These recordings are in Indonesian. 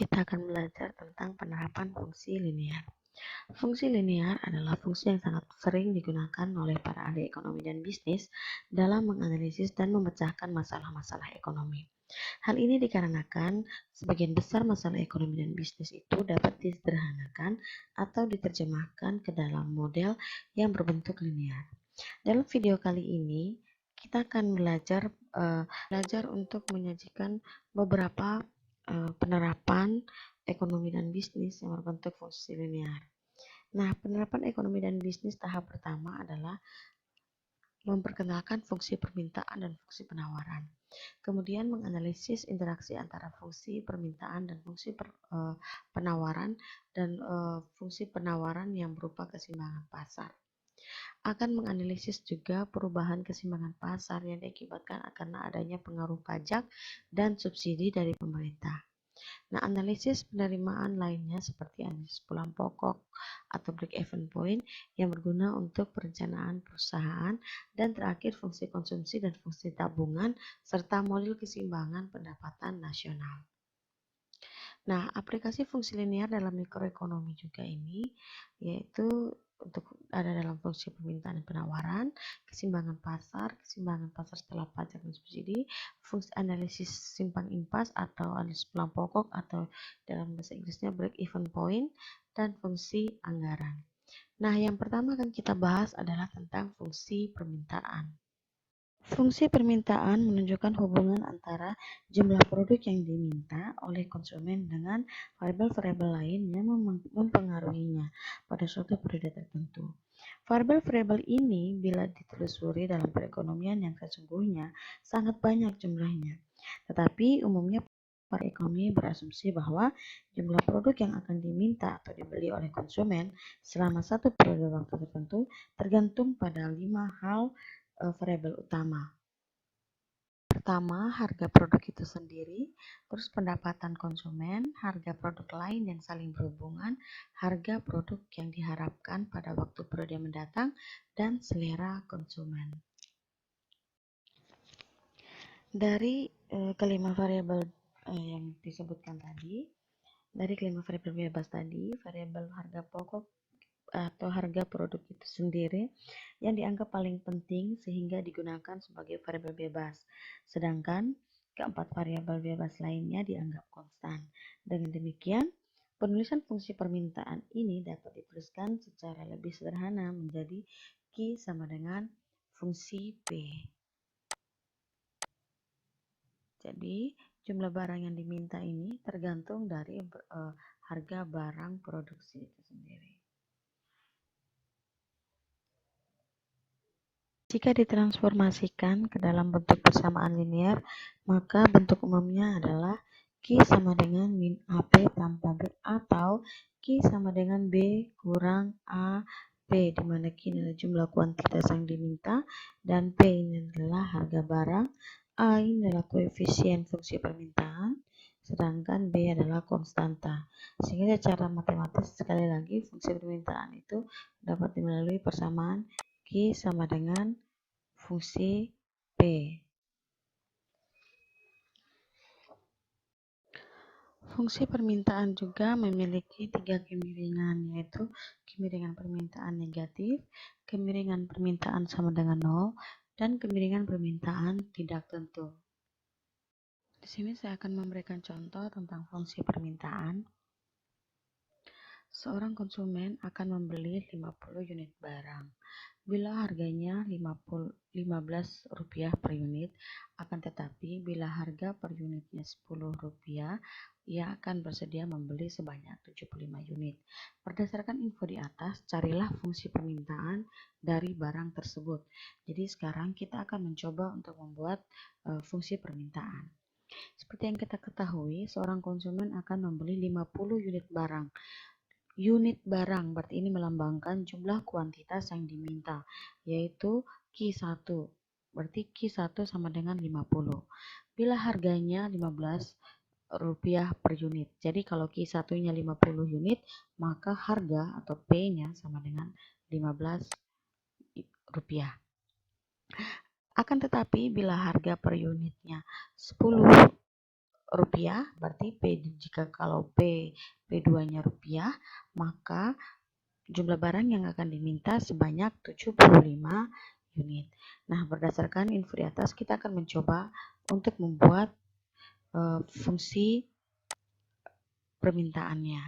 kita akan belajar tentang penerapan fungsi linear. Fungsi linear adalah fungsi yang sangat sering digunakan oleh para ahli ekonomi dan bisnis dalam menganalisis dan memecahkan masalah-masalah ekonomi. Hal ini dikarenakan sebagian besar masalah ekonomi dan bisnis itu dapat disederhanakan atau diterjemahkan ke dalam model yang berbentuk linear. Dalam video kali ini, kita akan belajar untuk menyajikan beberapa penerapan ekonomi dan bisnis yang berbentuk fungsi linear. Nah, penerapan ekonomi dan bisnis tahap pertama adalah memperkenalkan fungsi permintaan dan fungsi penawaran. Kemudian menganalisis interaksi antara fungsi permintaan dan fungsi penawaran dan fungsi penawaran yang berupa keseimbangan pasar. Akan menganalisis juga perubahan keseimbangan pasar yang diakibatkan karena adanya pengaruh pajak dan subsidi dari pemerintah. Nah, analisis penerimaan lainnya seperti analisis pulang pokok atau break-even point yang berguna untuk perencanaan perusahaan, dan terakhir fungsi konsumsi dan fungsi tabungan serta model keseimbangan pendapatan nasional. Nah, aplikasi fungsi linear dalam mikroekonomi juga ini yaitu untuk ada dalam fungsi permintaan dan penawaran, keseimbangan pasar setelah pajak dan subsidi, fungsi analisis simpang impas atau analisis pulang pokok atau dalam bahasa Inggrisnya break even point, dan fungsi anggaran. Nah, yang pertama akan kita bahas adalah tentang fungsi permintaan. Fungsi permintaan menunjukkan hubungan antara jumlah produk yang diminta oleh konsumen dengan variabel-variabel lain yang mempengaruhinya pada suatu periode tertentu. Variabel-variabel ini bila ditelusuri dalam perekonomian yang sesungguhnya sangat banyak jumlahnya. Tetapi umumnya para ekonomi berasumsi bahwa jumlah produk yang akan diminta atau dibeli oleh konsumen selama satu periode waktu tertentu tergantung pada 5 hal variabel utama. Pertama, harga produk itu sendiri, terus pendapatan konsumen, harga produk lain yang saling berhubungan, harga produk yang diharapkan pada waktu periode mendatang, dan selera konsumen. Dari kelima variabel yang disebutkan tadi, dari kelima variabel bebas tadi, variabel harga pokok atau harga produk itu sendiri yang dianggap paling penting sehingga digunakan sebagai variabel bebas, sedangkan keempat variabel bebas lainnya dianggap konstan. Dengan demikian, penulisan fungsi permintaan ini dapat dituliskan secara lebih sederhana menjadi Q sama dengan fungsi P. Jadi, jumlah barang yang diminta ini tergantung dari harga barang produksi itu sendiri. Jika ditransformasikan ke dalam bentuk persamaan linear, maka bentuk umumnya adalah Q sama dengan min AP tambah B, atau Q sama dengan B kurang AP, di mana Q adalah jumlah kuantitas yang diminta, dan P ini adalah harga barang, A ini adalah koefisien fungsi permintaan, sedangkan B adalah konstanta. Sehingga secara matematis, sekali lagi, fungsi permintaan itu dapat melalui persamaan Q sama dengan fungsi P. Fungsi permintaan juga memiliki 3 kemiringan, yaitu kemiringan permintaan negatif, kemiringan permintaan sama dengan 0, dan kemiringan permintaan tidak tentu. Di sini saya akan memberikan contoh tentang fungsi permintaan. Seorang konsumen akan membeli 50 unit barang. Bila harganya Rp15 per unit, akan tetapi bila harga per unitnya Rp10, ia akan bersedia membeli sebanyak 75 unit. Berdasarkan info di atas, carilah fungsi permintaan dari barang tersebut. Jadi sekarang kita akan mencoba untuk membuat fungsi permintaan. Seperti yang kita ketahui, seorang konsumen akan membeli 50 unit barang. Unit barang berarti ini melambangkan jumlah kuantitas yang diminta, yaitu Q1. Berarti Q1 sama dengan 50. Bila harganya Rp15 per unit. Jadi kalau Q1-nya 50 unit, maka harga atau P-nya sama dengan Rp15. Akan tetapi bila harga per unitnya Rp10, rupiah, berarti jika kalau P2-nya rupiah, maka jumlah barang yang akan diminta sebanyak 75 unit. Nah, berdasarkan info di atas, kita akan mencoba untuk membuat fungsi permintaannya.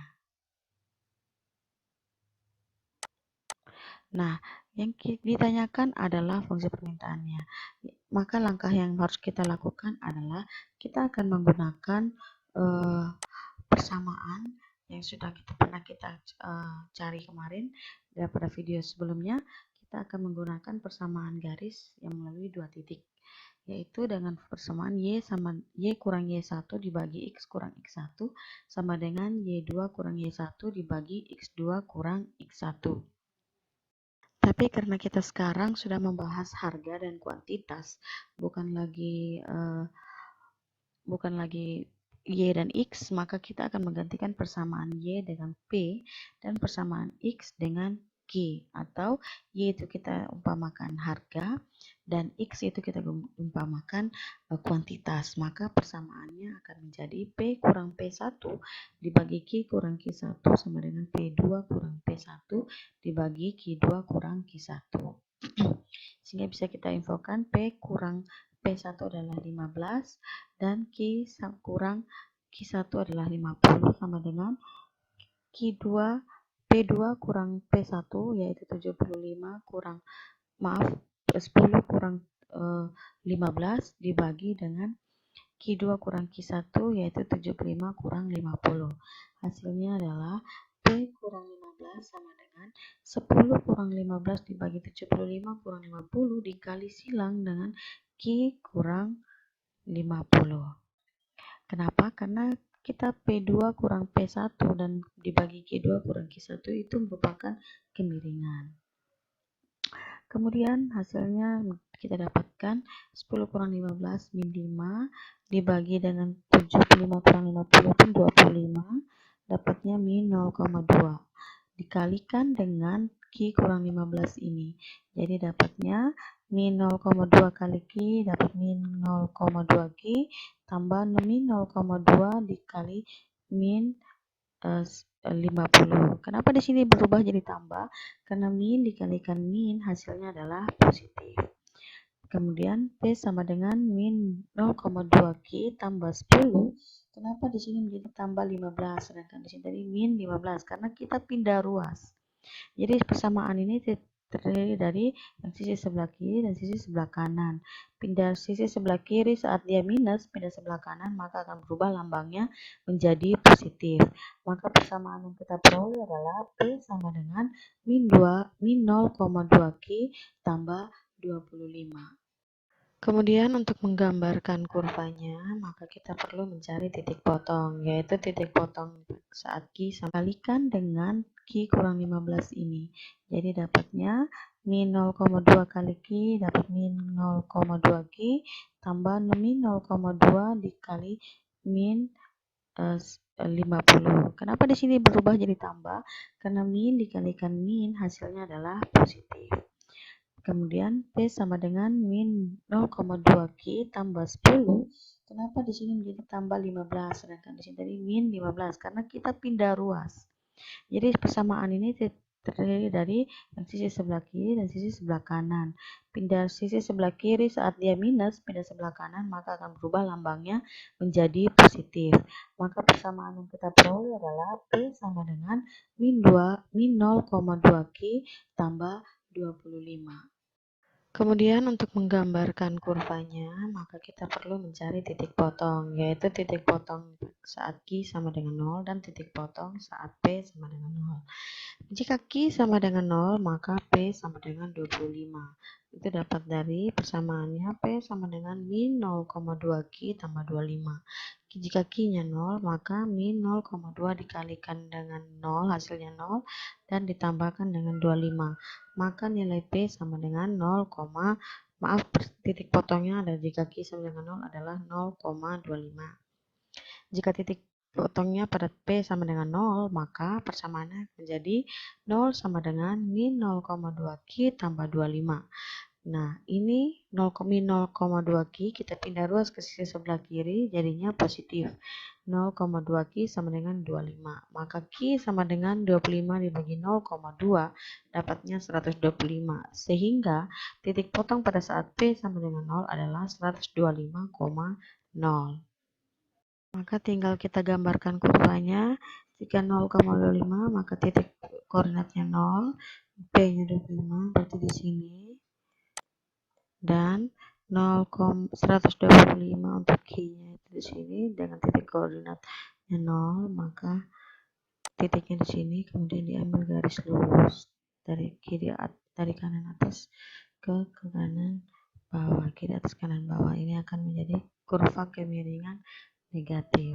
Nah, yang ditanyakan adalah fungsi permintaannya. Maka langkah yang harus kita lakukan adalah kita akan menggunakan persamaan yang sudah pernah kita cari kemarin pada video sebelumnya. Kita akan menggunakan persamaan garis yang melalui 2 titik, yaitu dengan persamaan Y kurang Y1 dibagi X kurang X1 sama dengan Y2 kurang Y1 dibagi X2 kurang X1. Tapi karena kita sekarang sudah membahas harga dan kuantitas, bukan lagi Y dan X, maka kita akan menggantikan persamaan Y dengan P dan persamaan X dengan Q, atau Y itu kita umpamakan harga dan X itu kita umpamakan kuantitas. Maka persamaannya akan menjadi P kurang P1 dibagi Q kurang Q1 sama dengan P2 kurang P1 dibagi Q2 kurang Q1. Sehingga bisa kita infokan P kurang P1 adalah 15 dan Q kurang Q1 adalah 50 sama dengan Q2 P2 kurang P1 yaitu 75 kurang 10 kurang 15 dibagi dengan Q2 kurang Q1 yaitu 75 kurang 50. Hasilnya adalah P kurang 15 sama dengan 10 kurang 15 dibagi 75 kurang 50 dikali silang dengan Q kurang 50. Kenapa? Karena kita P2 kurang P1 dan dibagi Q2 kurang Q1 itu merupakan kemiringan. Kemudian hasilnya kita dapatkan 10 kurang 15 min 5 dibagi dengan 75 kurang 50 itu 25, dapatnya min 0,2. Dikalikan dengan Q kurang 15 ini. Jadi dapatnya min 0,2 kali Q dapat min 0,2 Q tambah min 0,2 dikali min 50. Kenapa di sini berubah jadi tambah? Karena min dikalikan min hasilnya adalah positif. Kemudian P sama dengan min 0,2 Q tambah 10. Kenapa di sini menjadi tambah 15 sedangkan di sini tadi min 15? Karena kita pindah ruas. Jadi persamaan ini terdiri dari yang sisi sebelah kiri dan sisi sebelah kanan. Pindah sisi sebelah kiri saat dia minus, pindah sebelah kanan maka akan berubah lambangnya menjadi positif. Maka persamaan yang kita peroleh adalah P sama dengan min 0,2 Q tambah 25. Kemudian untuk menggambarkan kurvanya, maka kita perlu mencari titik potong, yaitu titik potong saat Q kalikan dengan Q kurang 15 ini. Jadi dapatnya min 0,2 kali Q dapat min 0,2 Q tambah min 0,2 dikali min 50. Kenapa di sini berubah jadi tambah? Karena min dikalikan min hasilnya adalah positif. Kemudian P sama dengan min 0,2 Q tambah 10. Kenapa di sini menjadi tambah 15 sedangkan di sini tadi min 15? Karena kita pindah ruas. Jadi persamaan ini terdiri dari yang sisi sebelah kiri dan sisi sebelah kanan. Pindah sisi sebelah kiri saat dia minus, pindah sebelah kanan maka akan berubah lambangnya menjadi positif. Maka persamaan yang kita peroleh adalah P sama dengan min 0,2 Q tambah 25. Kemudian untuk menggambarkan kurvanya, maka kita perlu mencari titik potong, yaitu titik potong saat Q sama dengan 0 dan titik potong saat P sama dengan 0. Jika Q sama dengan 0, maka P sama dengan 25. Itu dapat dari persamaannya P sama dengan min 0,2 Q tambah 25. Jika Q-nya 0, maka min 0,2 dikalikan dengan 0, hasilnya 0, dan ditambahkan dengan 25. Maka nilai P sama dengan 0, titik potongnya ada jika Q sama dengan 0 adalah 0,25. Jika titik potongnya pada P sama dengan 0, maka persamaannya menjadi 0 sama dengan min 0,2 Q tambah 25. Nah, ini 0,2 Ki, kita pindah ruas ke sisi sebelah kiri, jadinya positif. 0,2 Ki sama dengan 25. Maka Ki sama dengan 25 dibagi 0,2, dapatnya 125. Sehingga titik potong pada saat P sama dengan 0 adalah 125,0. Maka tinggal kita gambarkan kurvanya. Jika 0,25, maka titik koordinatnya 0, P-nya 25, berarti di sini. Dan 125 untuk Q-nya itu di sini dengan titik koordinatnya 0, maka titiknya di sini, kemudian diambil garis lurus dari kanan atas ke kanan bawah, kiri atas kanan bawah. Ini akan menjadi kurva kemiringan negatif.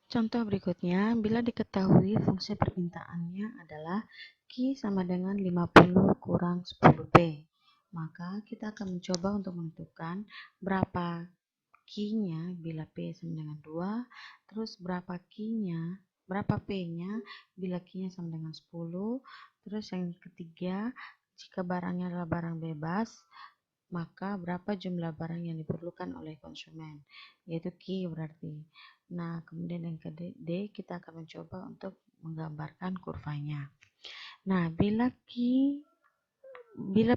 Contoh berikutnya, bila diketahui fungsi permintaannya adalah Q sama dengan 50 kurang 10P, maka kita akan mencoba untuk menentukan berapa Q-nya bila P sama dengan 2, terus berapa P-nya bila Q-nya sama dengan 10, terus yang ketiga, jika barangnya adalah barang bebas, maka berapa jumlah barang yang diperlukan oleh konsumen, yaitu Q berarti. Nah, kemudian yang ke D, kita akan mencoba untuk menggambarkan kurvanya. Nah, bila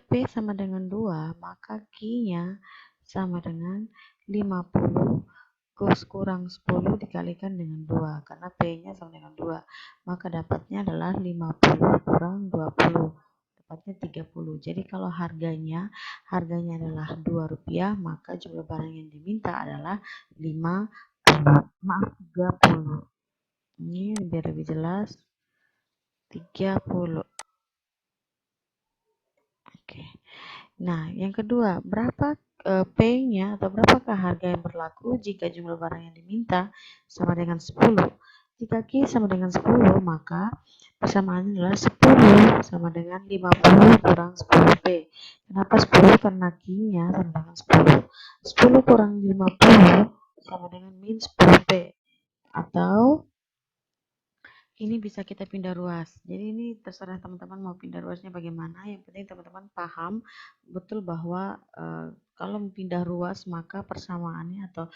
P sama dengan 2, maka Q-nya sama dengan 50 kurang 10 dikalikan dengan 2, karena P-nya sama dengan 2. Maka dapatnya adalah 50 kurang 20. Dapatnya 30. Jadi kalau harganya adalah Rp2, maka jumlah barang yang diminta adalah 30. Ini biar lebih jelas, 30. Oke. Nah, yang kedua, berapa P-nya atau berapakah harga yang berlaku jika jumlah barang yang diminta sama dengan 10? Jika Q sama dengan 10, maka persamaannya adalah 10 sama dengan 50 kurang 10P. Kenapa 10? Karena Q-nya sama dengan 10. 10 kurang 50 sama dengan min 10P. Atau ini bisa kita pindah ruas. Jadi ini terserah teman-teman mau pindah ruasnya bagaimana. Yang penting teman-teman paham betul bahwa kalau pindah ruas maka persamaannya atau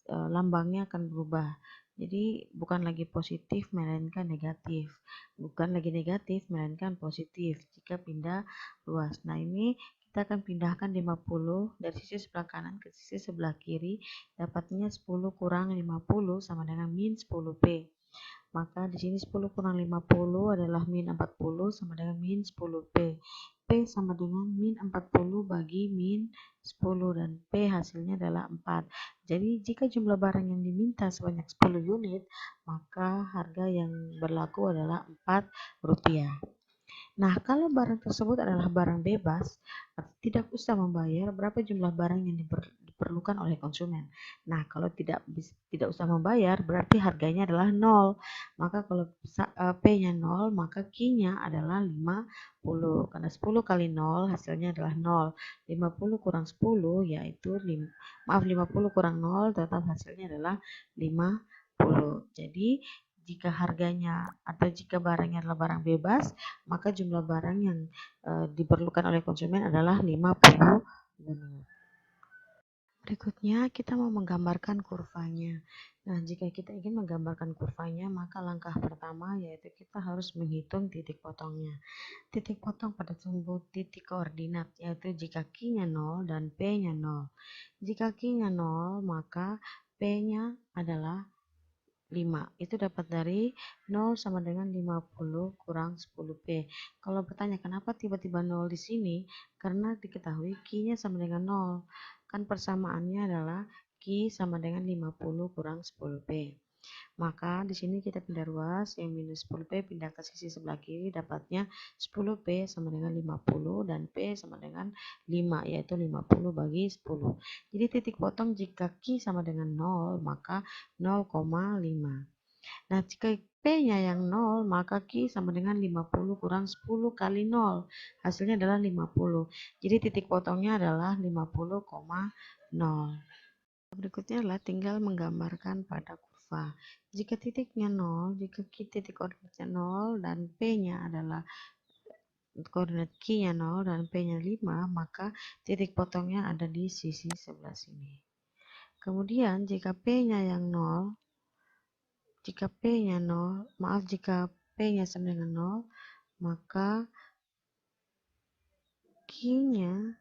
lambangnya akan berubah. Jadi bukan lagi positif melainkan negatif. Bukan lagi negatif melainkan positif jika pindah ruas. Nah, ini kita akan pindahkan 50 dari sisi sebelah kanan ke sisi sebelah kiri. Dapatnya 10 kurang 50 sama dengan min 10P. Maka di sini 10 kurang 50 adalah min 40 sama dengan min 10P. P sama dengan min 40 bagi min 10 dan P hasilnya adalah 4. Jadi jika jumlah barang yang diminta sebanyak 10 unit, maka harga yang berlaku adalah Rp4. Nah, kalau barang tersebut adalah barang bebas, tidak usah membayar berapa jumlah barang yang diperlukan oleh konsumen. Nah, kalau tidak usah membayar, berarti harganya adalah 0. Maka kalau P-nya 0, maka Q-nya adalah 50. Karena 10 kali 0 hasilnya adalah 0. 50 kurang 10 yaitu 50 kurang 0 tetap hasilnya adalah 50. Jadi jika harganya atau jika barangnya adalah barang bebas, maka jumlah barang yang diperlukan oleh konsumen adalah 50 unit. Berikutnya kita mau menggambarkan kurvanya. Nah, jika kita ingin menggambarkan kurvanya, maka langkah pertama yaitu kita harus menghitung titik potongnya. Titik potong pada sumbu titik koordinat, yaitu jika Q-nya 0 dan P-nya 0. Jika Q-nya 0, maka P-nya adalah 5. Itu dapat dari 0 sama dengan 50 kurang 10P. Kalau bertanya kenapa tiba-tiba 0 di sini? Karena diketahui Q-nya sama dengan 0. Kan persamaannya adalah Q sama dengan 50 kurang 10P. Maka di sini kita pindah ruas, yang minus 10P pindah ke sisi sebelah kiri, dapatnya 10P sama dengan 50 dan P sama dengan 5, yaitu 50 bagi 10. Jadi titik potong jika Q sama dengan 0, maka 0,5. Nah, jika P-nya yang 0, maka Q sama dengan 50 kurang 10 kali 0. Hasilnya adalah 50. Jadi titik potongnya adalah 50,0. Berikutnya adalah tinggal menggambarkan pada kurva. Jika titiknya 0, jika titik koordinatnya 0 dan P-nya adalah koordinat Q-nya 0 dan P-nya 5, maka titik potongnya ada di sisi sebelah sini. Kemudian jika P-nya yang 0, jika P-nya sama dengan 0, maka Q-nya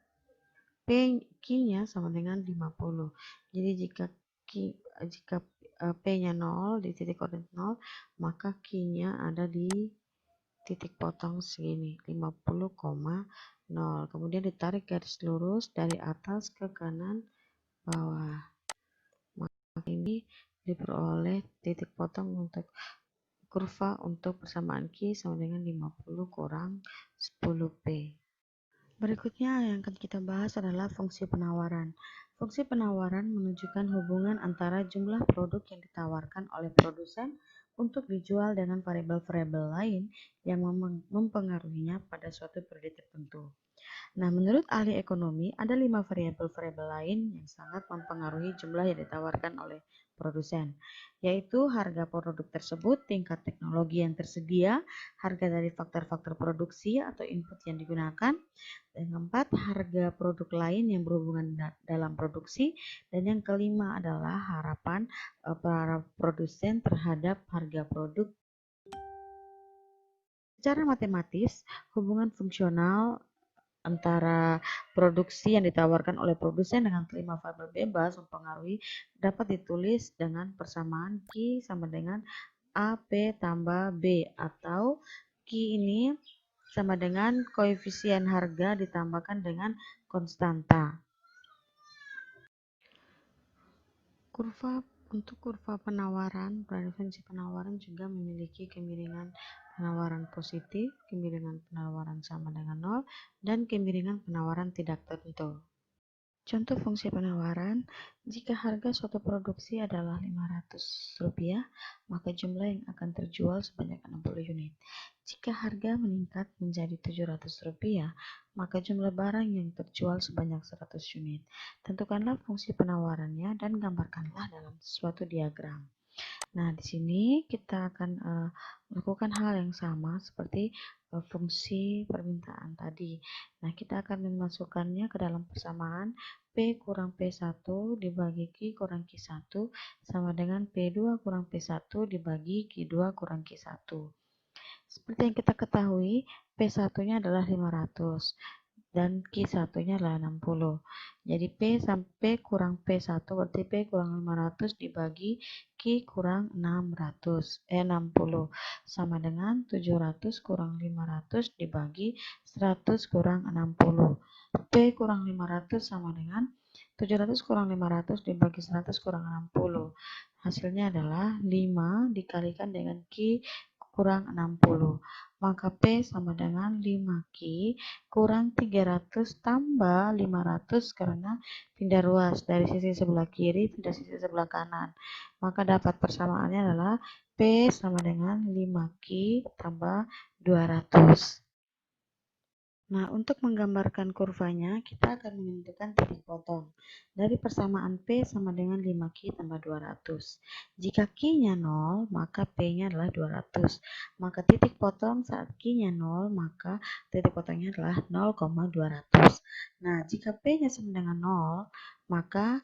sama dengan 50. Jadi jika P-nya 0 di titik koordinat 0, maka Q-nya ada di titik potong segini, 50,0. Kemudian ditarik garis lurus dari atas ke kanan bawah. Maka ini diperoleh titik potong untuk kurva untuk persamaan Q sama dengan 50 kurang 10P. Berikutnya yang akan kita bahas adalah fungsi penawaran. Fungsi penawaran menunjukkan hubungan antara jumlah produk yang ditawarkan oleh produsen untuk dijual dengan variabel-variabel lain yang mempengaruhinya pada suatu periode tertentu. Nah, menurut ahli ekonomi, ada 5 variabel-variabel lain yang sangat mempengaruhi jumlah yang ditawarkan oleh produsen, yaitu harga produk tersebut, tingkat teknologi yang tersedia, harga dari faktor-faktor produksi atau input yang digunakan, dan keempat, harga produk lain yang berhubungan dalam produksi, dan yang kelima adalah harapan para produsen terhadap harga produk. Secara matematis, hubungan fungsional antara produksi yang ditawarkan oleh produsen dengan kelima variabel bebas mempengaruhi dapat ditulis dengan persamaan Q sama dengan AP tambah B, atau Q ini sama dengan koefisien harga ditambahkan dengan konstanta. Untuk kurva penawaran, preferensi penawaran juga memiliki kemiringan penawaran positif, kemiringan penawaran sama dengan 0, dan kemiringan penawaran tidak tentu. Contoh fungsi penawaran, jika harga suatu produksi adalah Rp500, maka jumlah yang akan terjual sebanyak 60 unit. Jika harga meningkat menjadi Rp700, maka jumlah barang yang terjual sebanyak 100 unit. Tentukanlah fungsi penawarannya dan gambarkanlah dalam suatu diagram. Nah, di sini kita akan melakukan hal yang sama seperti fungsi permintaan tadi. Nah, kita akan memasukkannya ke dalam persamaan P kurang P1 dibagi Q kurang Q1 sama dengan P2 kurang P1 dibagi Q2 kurang Q1. Seperti yang kita ketahui, P1-nya adalah 500 dan Q1-nya adalah 60. Jadi P sampai kurang P1 berarti P kurang 500 dibagi Q kurang 60 sama dengan 700 kurang 500 dibagi 100 kurang 60. P kurang 500 sama dengan 700 kurang 500 dibagi 100 kurang 60. Hasilnya adalah 5 dikalikan dengan Q kurang 60. Maka P sama dengan 5Q kurang 300 tambah 500 karena pindah ruas dari sisi sebelah kiri pindah sisi sebelah kanan. Maka dapat persamaannya adalah P sama dengan 5Q tambah 200. Nah, untuk menggambarkan kurvanya, kita akan menentukan titik potong. Dari persamaan P sama dengan 5Q tambah 200. Jika Q-nya 0, maka P-nya adalah 200. Maka titik potong saat Q-nya 0, maka titik potongnya adalah 0,200. Nah, jika P-nya sama dengan 0, maka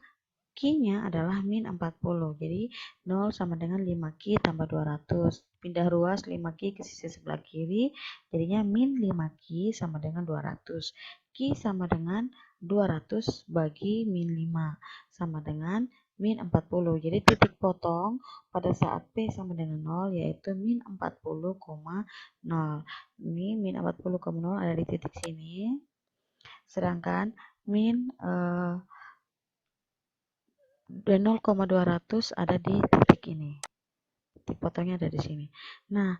Q-nya adalah min 40. Jadi 0 sama dengan 5Q tambah 200. Pindah ruas 5Q ke sisi sebelah kiri, jadinya min 5Q sama dengan 200. Q sama dengan 200 bagi min 5 sama dengan min 40. Jadi titik potong pada saat P sama dengan 0 yaitu min 40,0. Ini min 40,0 ada di titik sini. Sedangkan min 0,200 ada di titik ini. Titik potongnya ada di sini. Nah,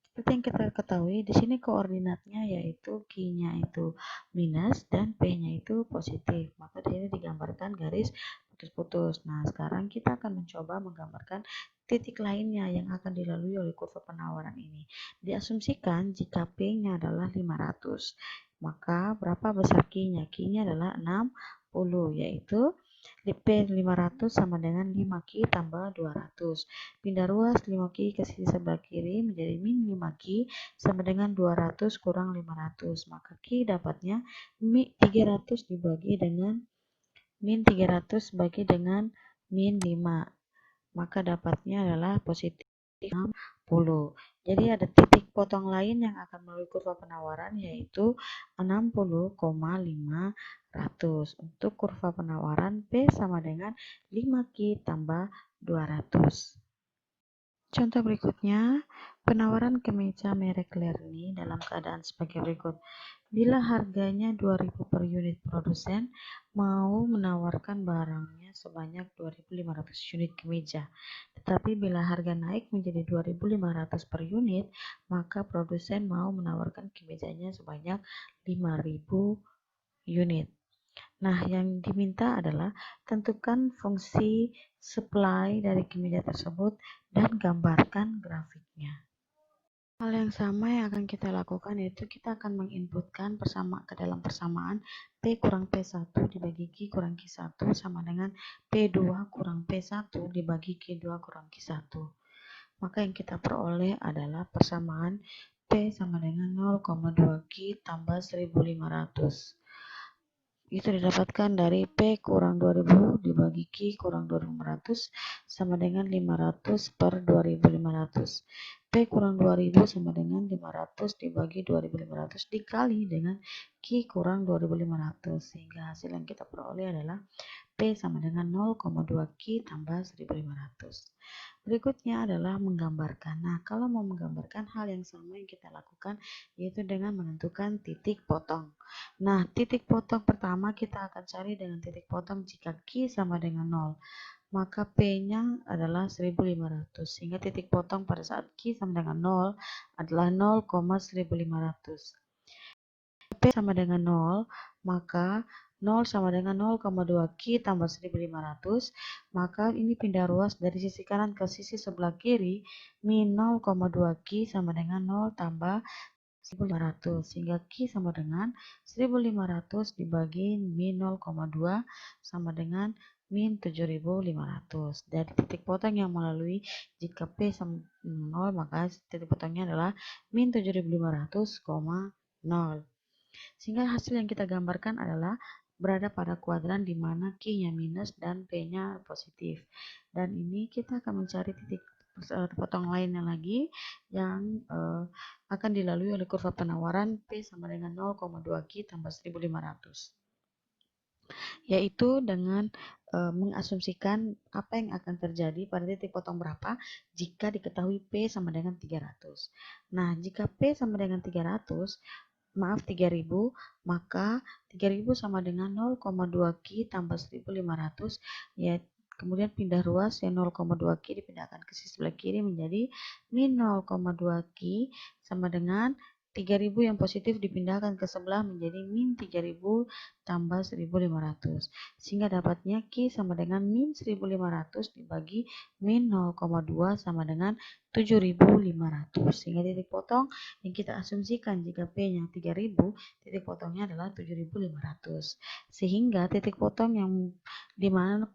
seperti yang kita ketahui, di sini koordinatnya yaitu Q-nya itu minus dan P-nya itu positif. Maka di sini digambarkan garis putus-putus. Nah, sekarang kita akan mencoba menggambarkan titik lainnya yang akan dilalui oleh kurva penawaran ini. Diasumsikan jika P-nya adalah 500, maka berapa besar Q-nya? Q-nya adalah 60, yaitu P500 sama dengan 5Q tambah 200. Pindah ruas 5Q ke sisi sebelah kiri menjadi min 5Q sama dengan 200 kurang 500. Maka Q dapatnya 300 dibagi dengan min 300 bagi dengan min 5. Maka dapatnya adalah positif 60. Jadi ada titik potong lain yang akan melalui kurva penawaran yaitu 60,500. Untuk kurva penawaran P sama dengan 5Q tambah 200. Contoh berikutnya, penawaran kemeja merek Lerni dalam keadaan sebagai berikut. Bila harganya 2.000 per unit, produsen mau menawarkan barangnya sebanyak 2.500 unit kemeja. Tetapi bila harga naik menjadi 2.500 per unit, maka produsen mau menawarkan kemejanya sebanyak 5.000 unit. Nah, yang diminta adalah tentukan fungsi supply dari kemeja tersebut dan gambarkan grafiknya. Hal yang sama yang akan kita lakukan yaitu kita akan menginputkan ke dalam persamaan P kurang P1 dibagi Q kurang Q1 sama dengan P2 kurang P1 dibagi Q2 kurang Q1. Maka yang kita peroleh adalah persamaan P sama dengan 0,2 Q tambah 1500. Itu didapatkan dari P kurang 2000 dibagi Q kurang 2500 sama dengan 500 per 2500. P kurang 2000 sama dengan 500 dibagi 2500 dikali dengan Q kurang 2500. Sehingga hasil yang kita peroleh adalah P sama dengan 0,2 Q tambah 1500. Berikutnya adalah menggambarkan. Nah, kalau mau menggambarkan hal yang sama yang kita lakukan yaitu dengan menentukan titik potong. Nah, titik potong pertama kita akan cari dengan titik potong jika Q sama dengan 0. Maka P-nya adalah 1500. Sehingga titik potong pada saat Q sama dengan 0 adalah 0,1500. P sama dengan 0, maka 0 sama dengan 0,2 Q tambah 1500, maka ini pindah ruas dari sisi kanan ke sisi sebelah kiri, min 0,2 Q sama dengan 0 tambah 1500, sehingga Q sama dengan 1500 dibagi min 0,2 sama dengan min 7500. Dari titik potong yang melalui jika P sama 0, maka titik potongnya adalah min 7500, 0. Sehingga hasil yang kita gambarkan adalah berada pada kuadran di mana Q-nya minus dan P-nya positif. Dan ini kita akan mencari titik potong lainnya lagi yang akan dilalui oleh kurva penawaran P sama dengan 0,2 Q tambah 1500. Yaitu dengan mengasumsikan apa yang akan terjadi pada titik potong berapa jika diketahui P sama dengan 300. Nah, jika P sama dengan 300, 3000, maka 3000 sama dengan 0,2 Q tambah 1500, ya kemudian pindah ruas yang 0,2 Q dipindahkan ke sisi sebelah kiri menjadi min 0,2 Q sama dengan 3000 yang positif dipindahkan ke sebelah menjadi min 3000 tambah 1500. Sehingga dapatnya Q sama dengan min 1500 dibagi min 0,2 sama dengan 7500. Sehingga titik potong yang kita asumsikan jika P-nya 3000, titik potongnya adalah 7500. Sehingga titik potong yang di mana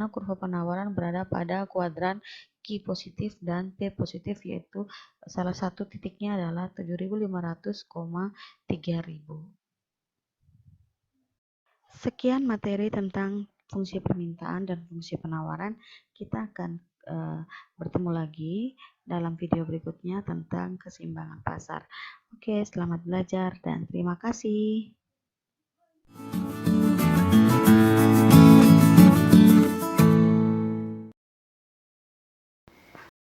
kurva penawaran berada pada kuadran Q positif dan P positif, yaitu salah satu titiknya adalah 7500, 3000. Sekian materi tentang fungsi permintaan dan fungsi penawaran. Kita akan bertemu lagi dalam video berikutnya tentang keseimbangan pasar. Oke, selamat belajar dan terima kasih.